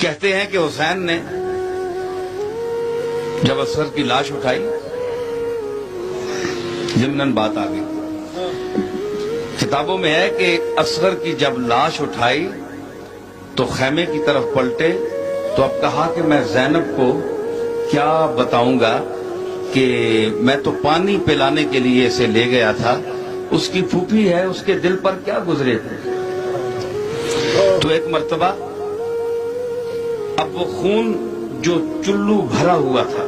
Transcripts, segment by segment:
کہتے ہیں کہ حسین نے جب اصغر کی لاش اٹھائی، ضمناً بات آ گئی، کتابوں میں ہے کہ اصغر کی جب لاش اٹھائی تو خیمے کی طرف پلٹے تو اب کہا کہ میں زینب کو کیا بتاؤں گا کہ میں تو پانی پلانے کے لیے اسے لے گیا تھا، اس کی پھوپھی ہے، اس کے دل پر کیا گزرے تھے۔ تو ایک مرتبہ اب وہ خون جو چلو بھرا ہوا تھا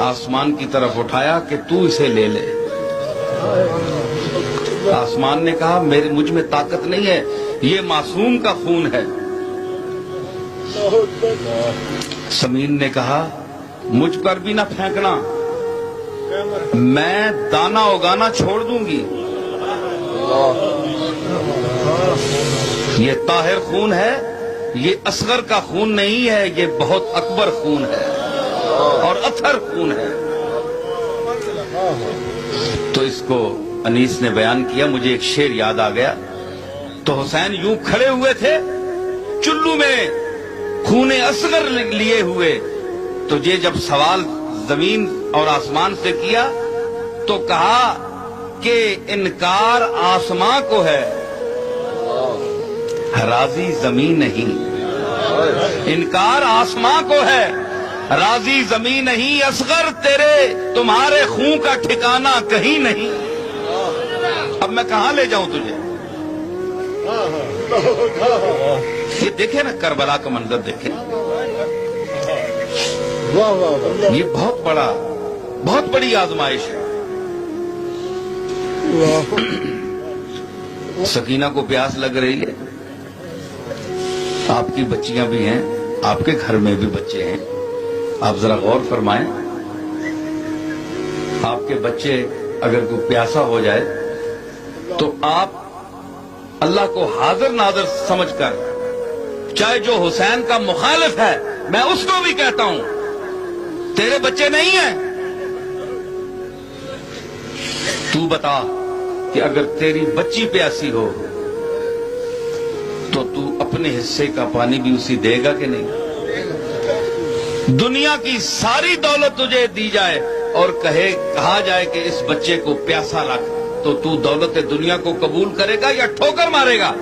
آسمان کی طرف اٹھایا کہ تو اسے لے لے۔ آسمان نے کہا مجھ میں طاقت نہیں ہے، یہ معصوم کا خون ہے۔ زمین نے کہا مجھ پر بھی نہ پھینکنا، میں دانا اگانا چھوڑ دوں گی، یہ طاہر خون ہے، یہ اصغر کا خون نہیں ہے، یہ بہت اکبر خون ہے اور اطہر خون ہے۔ تو اس کو انیس نے بیان کیا، مجھے ایک شعر یاد آ گیا۔ تو حسین یوں کھڑے ہوئے تھے چلو میں خون اصغر لیے ہوئے، تو یہ جب سوال زمین اور آسمان سے کیا تو کہا کہ انکار آسمان کو ہے، راضی زمین نہیں۔ انکار آسمان کو ہے، راضی زمین نہیں۔ اصغر تمہارے خون کا ٹھکانہ کہیں نہیں۔ اب میں کہاں لے جاؤں تجھے؟ یہ دیکھیں نا، کربلا کا منظر دیکھیں، یہ بہت بڑی آزمائش ہے۔ سکینہ کو پیاس لگ رہی ہے، آپ کی بچیاں بھی ہیں، آپ کے گھر میں بھی بچے ہیں، آپ ذرا غور فرمائیں، آپ کے بچے اگر کوئی پیاسا ہو جائے تو آپ اللہ کو حاضر ناظر سمجھ کر، چاہے جو حسین کا مخالف ہے، میں اس کو بھی کہتا ہوں تیرے بچے نہیں ہیں، تو بتا کہ اگر تیری بچی پیاسی ہو تو تو اپنے حصے کا پانی بھی اسی دے گا کہ نہیں؟ دنیا کی ساری دولت تجھے دی جائے اور کہا جائے کہ اس بچے کو پیاسا رکھ، تو تو دولت دنیا کو قبول کرے گا یا ٹھوکر مارے گا؟